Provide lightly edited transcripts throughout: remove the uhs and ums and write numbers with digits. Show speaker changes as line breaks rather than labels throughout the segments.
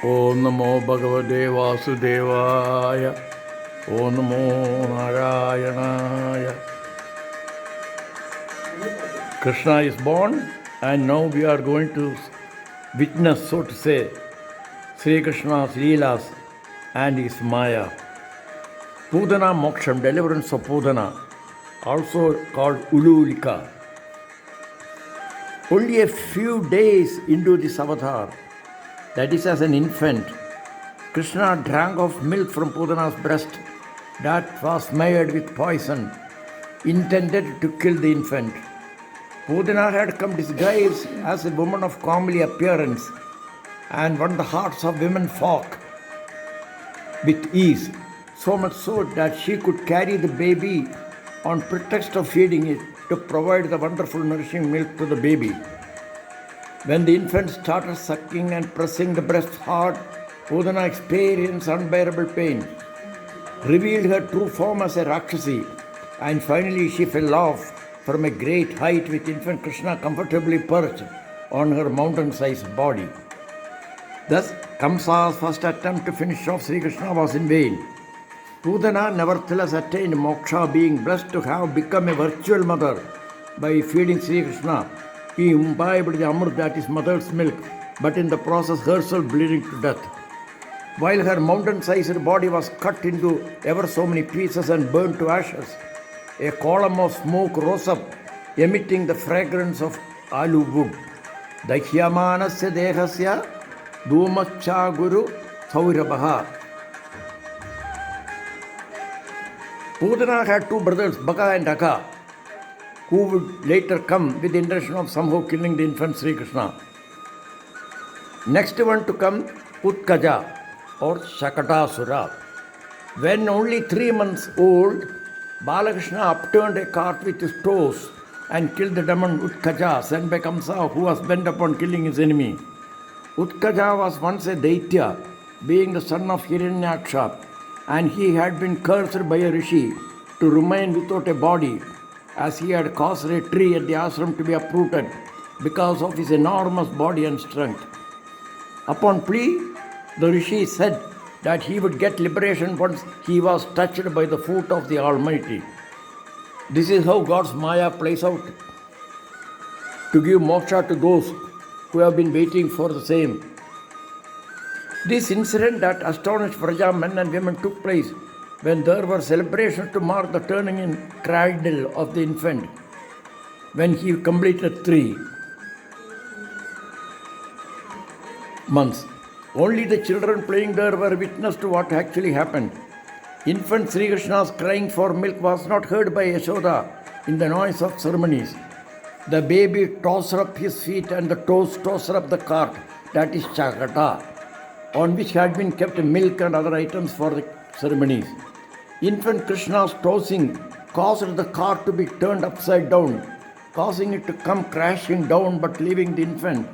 Om Namo Bhagavate Vasudevaya. Om Namo Narayanaya. Krishna is born, and now we are going to witness, so to say, Sri Krishna's Leelas and his Maya. Pudana Moksham, deliverance of Pudana, also called Ululika. Only a few days into this avatar, that is as an infant, Krishna drank of milk from Pudana's breast that was smeared with poison, intended to kill the infant. Pudana had come disguised as a woman of comely appearance and won the hearts of women folk with ease, so much so that she could carry the baby on pretext of feeding it to provide the wonderful nourishing milk to the baby. When the infant started sucking and pressing the breast hard, Pudana experienced unbearable pain, revealed her true form as a Rakshasi, and finally she fell off from a great height with infant Krishna comfortably perched on her mountain-sized body. Thus, Kamsa's first attempt to finish off Sri Krishna was in vain. Pudana nevertheless attained moksha, being blessed to have become a virtual mother by feeding Sri Krishna. He imbibed the amrit, that is mother's milk, but in the process herself bleeding to death. While her mountain-sized body was cut into ever so many pieces and burned to ashes, a column of smoke rose up, emitting the fragrance of alu wood. Daihyamanasya dehasya dhumachcha guru saurabaha. Pudana had two brothers, Baka and Aka, who would later come with the intention of somehow killing the infant Sri Krishna. Next one to come, Utkaja or Shakatasura. When only 3 months old, Balakrishna upturned a cart with his toes and killed the demon Utkaja, sent by Kamsa, who was bent upon killing his enemy. Utkaja was once a Daitya, being the son of Hiranyaksha, and he had been cursed by a rishi to remain without a body, as he had caused a tree at the ashram to be uprooted because of his enormous body and strength. Upon plea, the rishi said that he would get liberation once he was touched by the foot of the Almighty. This is how God's Maya plays out to give moksha to those who have been waiting for the same. This incident that astonished Vraja men and women took place when there were celebrations to mark the turning in cradle of the infant when he completed 3 months. Only the children playing there were witness to what actually happened. Infant Sri Krishna's crying for milk was not heard by Yashoda in the noise of ceremonies. The baby tossed up his feet and the toes tossed up the cart, that is Chakata, on which had been kept milk and other items for the ceremonies. Infant Krishna's tossing caused the cart to be turned upside down, causing it to come crashing down but leaving the infant,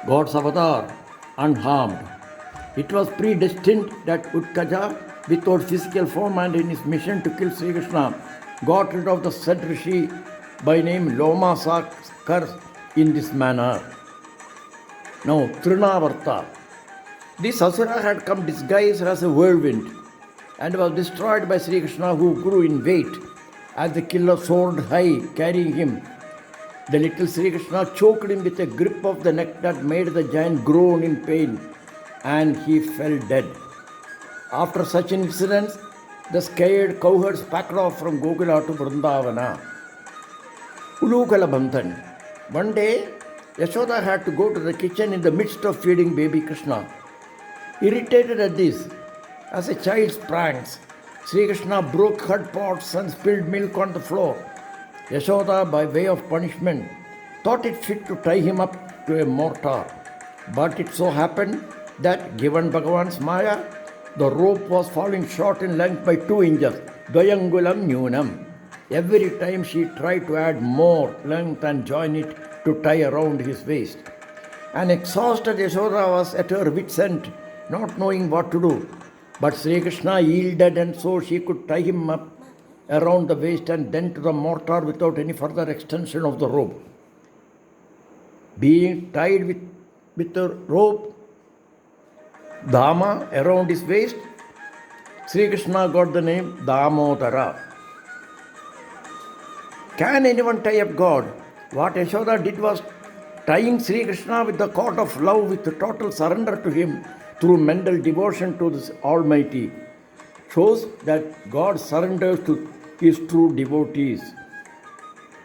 God's avatar, unharmed. It was predestined that Utkaja, without physical form and in his mission to kill Sri Krishna, got rid of the said rishi by name Lomasa's curse in this manner. Now, Trinavarta. This Asura had come disguised as a whirlwind and was destroyed by Sri Krishna, who grew in weight as the killer soared high, carrying him. The little Sri Krishna choked him with a grip of the neck that made the giant groan in pain, and he fell dead. After such incidents, the scared cowherds packed off from Gokula to Vrindavana. Ulukala Banthan. One day, Yashoda had to go to the kitchen in the midst of feeding baby Krishna. Irritated at this, as a child's pranks, Sri Krishna broke hot pots and spilled milk on the floor. Yashoda, by way of punishment, thought it fit to tie him up to a mortar. But it so happened that, given Bhagavan's Maya, the rope was falling short in length by 2 inches, Dvayangulam Nyunam. Every time she tried to add more length and join it to tie around his waist. An exhausted Yashoda was at her wit's end, not knowing what to do. But Sri Krishna yielded, and so she could tie him up around the waist and then to the mortar without any further extension of the rope. Being tied with the rope, Dama around his waist, Sri Krishna got the name Damodara. Can anyone tie up God? What Yashoda did was tying Sri Krishna with the cord of love with total surrender to him through mental devotion to this Almighty. Shows that God surrenders to his true devotees.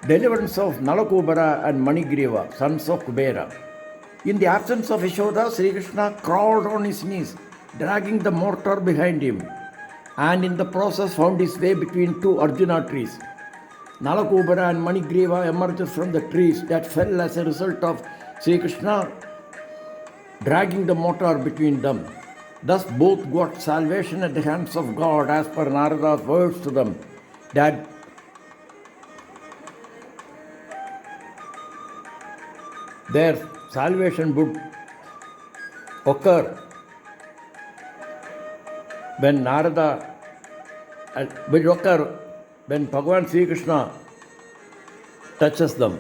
Deliverance of Nalakubara and Manigriva, sons of Kubera. In the absence of Yashoda, Sri Krishna crawled on his knees, dragging the mortar behind him, and in the process found his way between two Arjuna trees. Nalakubara and Manigriva emerged from the trees that fell as a result of Sri Krishna dragging the mortar between them. Thus both got salvation at the hands of God, as per Narada's words to them, that their salvation would occur when when Bhagavan Sri Krishna touches them.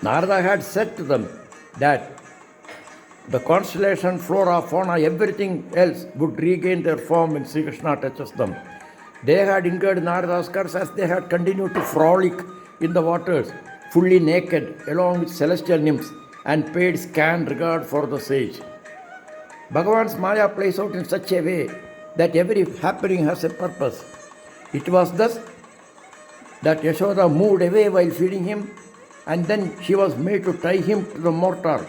Narada had said to them that the constellation, flora, fauna, everything else would regain their form when Sri Krishna touches them. They had incurred Narada's curse as they had continued to frolic in the waters, fully naked, along with celestial nymphs, and paid scant regard for the sage. Bhagavan's Maya plays out in such a way that every happening has a purpose. It was thus that Yashoda moved away while feeding him, and then she was made to tie him to the mortar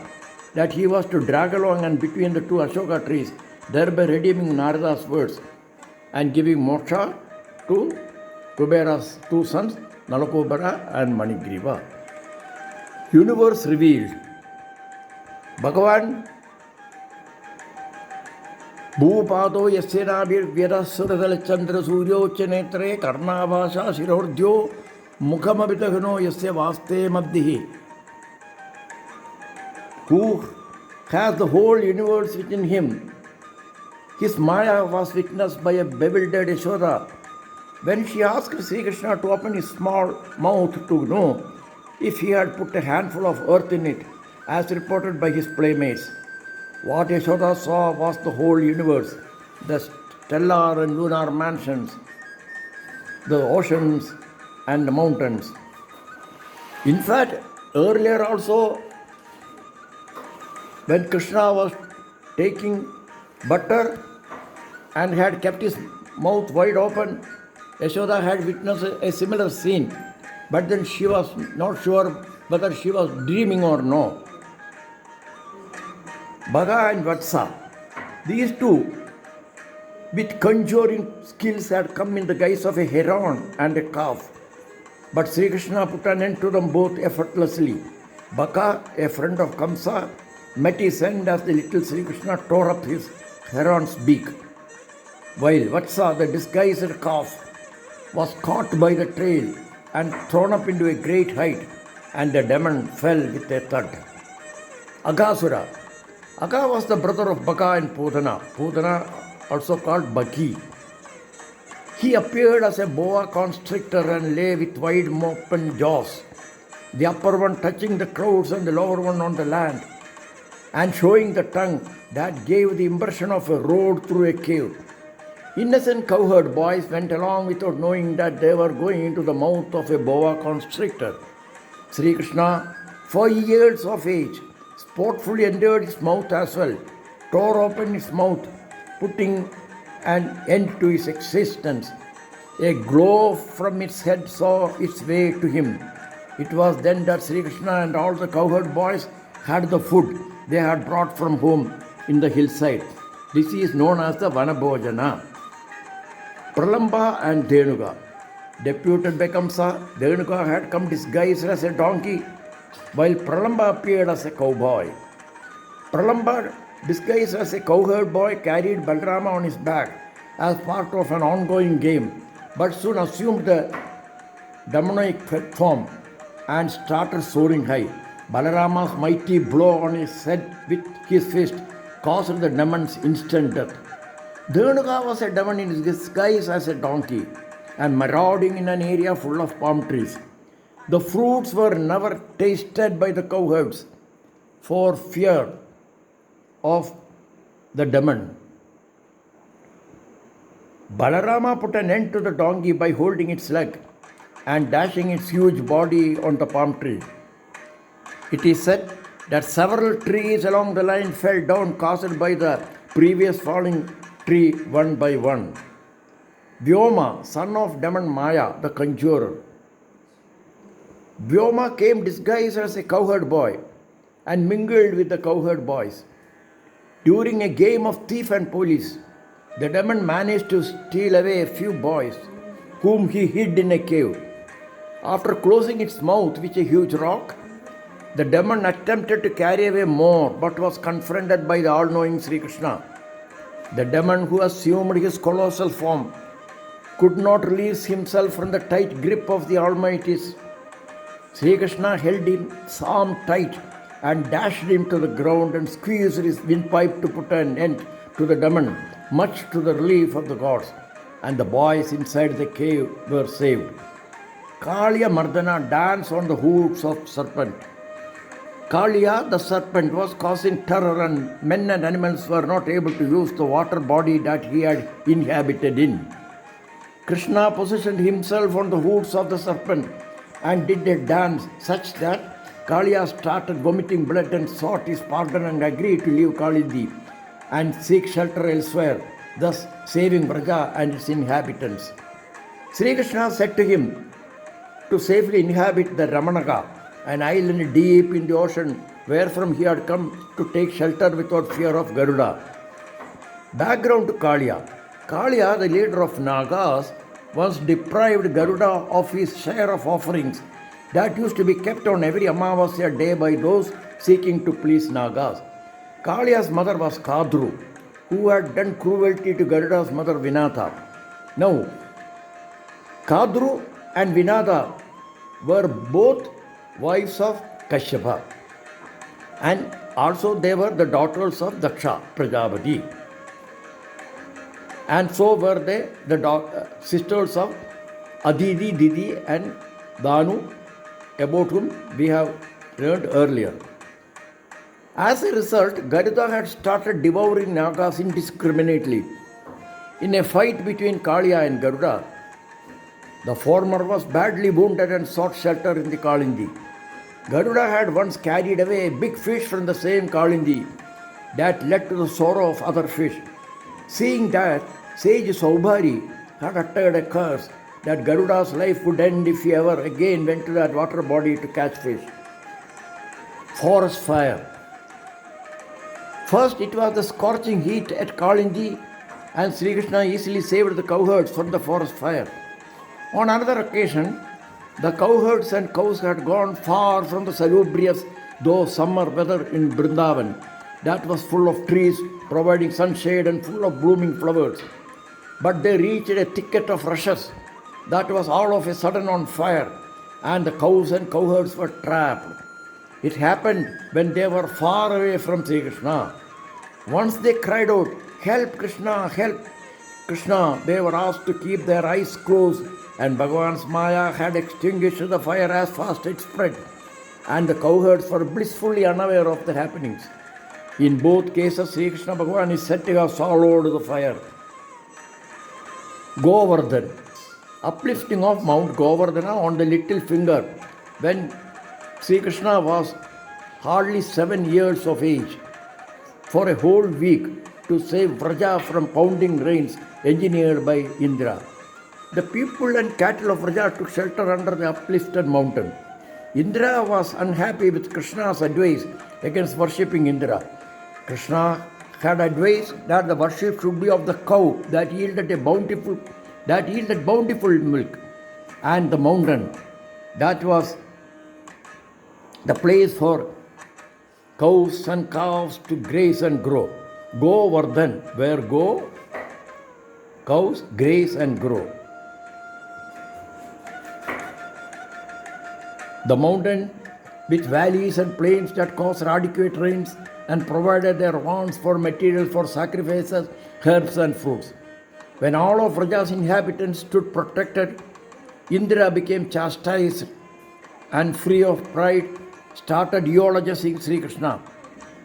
that he was to drag along and between the two Ashoka trees, thereby redeeming Narada's words and giving moksha to Kubera's two sons, Nalakubara and Manigriva. Universe revealed. Bhagavan Bhupado Yasyanabhir Vyadasuradal Chandra Suryocha Netre Karnavasha Shirordhyo Mukhamabitagano Yasya Vaste Maddihi, who has the whole universe within him. His Maya was witnessed by a bewildered Yashoda when she asked Sri Krishna to open his small mouth to know if he had put a handful of earth in it, as reported by his playmates. What Yashoda saw was the whole universe, the stellar and lunar mansions, the oceans and the mountains. In fact, earlier also, when Krishna was taking butter and had kept his mouth wide open, Yashoda had witnessed a similar scene, but then she was not sure whether she was dreaming or no. Bhaga and Vatsa, these two with conjuring skills had come in the guise of a heron and a calf, but Sri Krishna put an end to them both effortlessly. Baka, a friend of Kamsa, met his end as the little Sri Krishna tore up his heron's beak, while Vatsa, the disguised calf, was caught by the tail and thrown up into a great height, and the demon fell with a thud. Aghasura. Agha was the brother of Baka and Pudana. Pudana, also called Baki. He appeared as a boa constrictor and lay with wide open jaws, the upper one touching the clouds and the lower one on the land, and showing the tongue that gave the impression of a road through a cave. Innocent cowherd boys went along without knowing that they were going into the mouth of a boa constrictor. Sri Krishna, 4 years of age, sportfully entered his mouth as well, tore open his mouth, putting an end to his existence. A glow from its head saw its way to him. It was then that Sri Krishna and all the cowherd boys had the food they had brought from home in the hillside. This is known as the Vanabhojana. Pralamba and Dhenuka. Deputed by Kamsa, Dhenuka had come disguised as a donkey, while Pralamba appeared as a cowboy. Pralamba, disguised as a cowherd boy, carried Balarama on his back as part of an ongoing game, but soon assumed the demonic form and started soaring high. Balarama's mighty blow on his head with his fist caused the demon's instant death. Dhenuka was a demon in disguise as a donkey and marauding in an area full of palm trees. The fruits were never tasted by the cowherds for fear of the demon. Balarama put an end to the donkey by holding its leg and dashing its huge body on the palm tree. It is said that several trees along the line fell down caused by the previous falling tree one by one. Vyoma, son of demon Maya, the conjurer. Vyoma came disguised as a cowherd boy and mingled with the cowherd boys. During a game of thief and police, the demon managed to steal away a few boys whom he hid in a cave. After closing its mouth with a huge rock, the demon attempted to carry away more but was confronted by the all-knowing Sri Krishna. The demon, who assumed his colossal form, could not release himself from the tight grip of the Almighty. Sri Krishna held his arm tight and dashed him to the ground and squeezed his windpipe to put an end to the demon, much to the relief of the gods, and the boys inside the cave were saved. Kaliya Mardana danced on the hooves of serpent. Kaliya, the serpent, was causing terror, and men and animals were not able to use the water body that he had inhabited in. Krishna positioned himself on the hooves of the serpent and did a dance such that Kaliya started vomiting blood and sought his pardon and agreed to leave Kalindi and seek shelter elsewhere, thus saving Vraja and its inhabitants. Sri Krishna said to him to safely inhabit the Ramanaga, an island deep in the ocean wherefrom he had come to take shelter without fear of Garuda. Background to Kaliya. Kaliya, the leader of Nagas, once deprived Garuda of his share of offerings that used to be kept on every Amavasya day by those seeking to please Nagas. Kaliya's mother was Kadru, who had done cruelty to Garuda's mother Vinata. Now, Kadru and Vinata were both wives of Kashyapa, and also they were the daughters of Daksha Prajapati, and so were they the sisters of Aditi, Didi and Danu, about whom we have learned earlier. As a result, Garuda had started devouring Nagas indiscriminately. In a fight between Kaliya and Garuda, the former was badly wounded and sought shelter in the Kalindi. Garuda had once carried away a big fish from the same Kalindi that led to the sorrow of other fish. Seeing that, sage Saubhari had uttered a curse that Garuda's life would end if he ever again went to that water body to catch fish. Forest fire. First, it was the scorching heat at Kalindi, and Sri Krishna easily saved the cowherds from the forest fire. On another occasion, the cowherds and cows had gone far from the salubrious, though summer weather in Vrindavan, that was full of trees, providing sunshade and full of blooming flowers. But they reached a thicket of rushes that was all of a sudden on fire, and the cows and cowherds were trapped. It happened when they were far away from Sri Krishna. Once they cried out, "Help Krishna, help Krishna," they were asked to keep their eyes closed, and Bhagavan's Maya had extinguished the fire as fast as it spread, and the cowherds were blissfully unaware of the happenings. In both cases, Sri Krishna Bhagavan is said to have swallowed the fire. Govardhan. Uplifting of Mount Govardhana on the little finger when Sri Krishna was hardly 7 years of age, for a whole week to save Vraja from pounding rains engineered by Indra. The people and cattle of Vraja took shelter under the uplifted mountain. Indra was unhappy with Krishna's advice against worshipping Indra. Krishna had advised that the worship should be of the cow that yielded bountiful milk, and the mountain that was the place for cows and calves to graze and grow. Govardhan, where go, cows graze and grow. The mountain with valleys and plains that caused adequate rains and provided their wants for material for sacrifices, herbs and fruits. When all of Vraja's inhabitants stood protected, Indra became chastised and free of pride, started eulogizing Sri Krishna.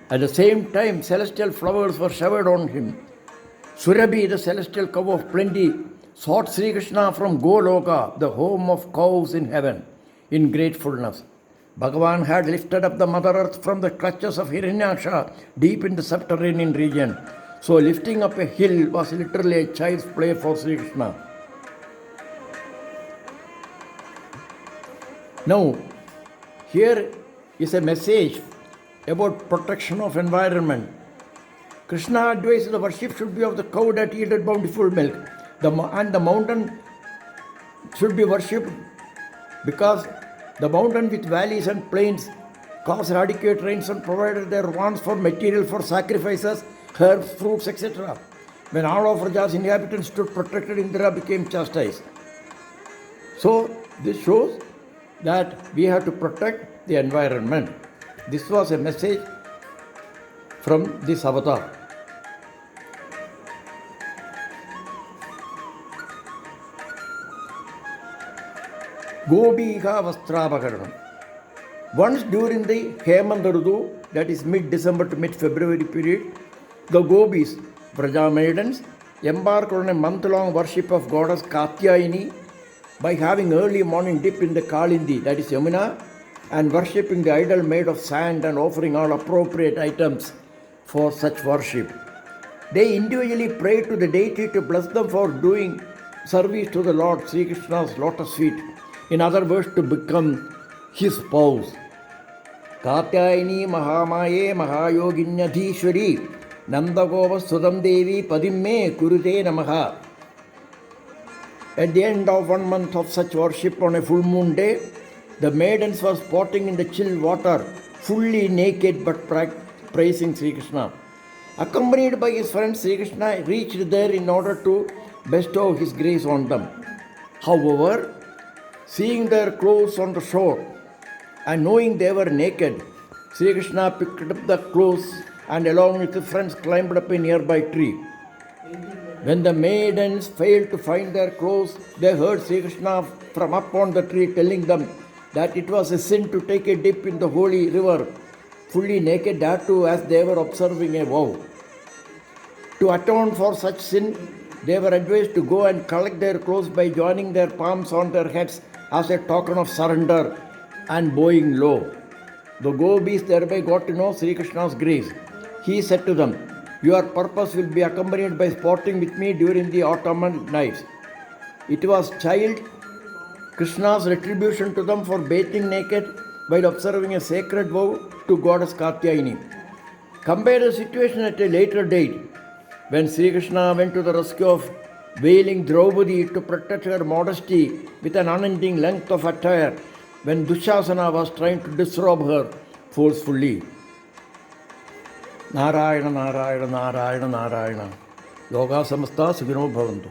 At the same time, celestial flowers were showered on him. Surabhi, the celestial cow of plenty, sought Sri Krishna from Goloka, the home of cows in heaven, in gratefulness. Bhagavan had lifted up the Mother Earth from the clutches of Hiranyaksha deep in the subterranean region. So lifting up a hill was literally a child's play for Sri Krishna. Now, here is a message about protection of environment. Krishna advised the worship should be of the cow that yielded bountiful milk. And the mountain should be worshipped because the mountain with valleys and plains caused adequate rains and provided their wants for material for sacrifices, herbs, fruits, etc. When all of Raja's inhabitants stood protected, Indra became chastised. So this shows that we have to protect the environment. This was a message from this avatar. Gobiha Vastrabhakaranam. Once during the Hemant Rutu, that is mid-December to mid-February period, the Gopis, Vraja maidens, embarked on a month-long worship of goddess Katyayani by having early morning dip in the Kalindi, that is Yamuna, and worshipping the idol made of sand and offering all appropriate items for such worship. They individually prayed to the deity to bless them for doing service to the Lord Sri Krishna's lotus feet. In other words, to become his spouse. Katyayani Mahamaye Mahayoginyadhishwari Nandagova Sudam Devi Padimme Kurute Namaha. At the end of 1 month of such worship on a full moon day, the maidens were sporting in the chill water, fully naked but praising Sri Krishna. Accompanied by his friend, Sri Krishna reached there in order to bestow his grace on them. However, seeing their clothes on the shore and knowing they were naked, Sri Krishna picked up the clothes and along with his friends climbed up a nearby tree. When the maidens failed to find their clothes, they heard Sri Krishna from up on the tree telling them that it was a sin to take a dip in the holy river, fully naked, that too as they were observing a vow. To atone for such sin, they were advised to go and collect their clothes by joining their palms on their heads as a token of surrender and bowing low. The Gopis thereby got to know Sri Krishna's grace. He said to them, "Your purpose will be accompanied by sporting with me during the autumnal nights." It was child Krishna's retribution to them for bathing naked while observing a sacred vow to goddess Katyayani. Compare the situation at a later date, when Sri Krishna went to the rescue of wailing Draupadi to protect her modesty with an unending length of attire, when Dushasana was trying to disrobe her forcefully. Narayana, Narayana, Narayana, Narayana. Yoga Samastha Sukhino Bhavantu.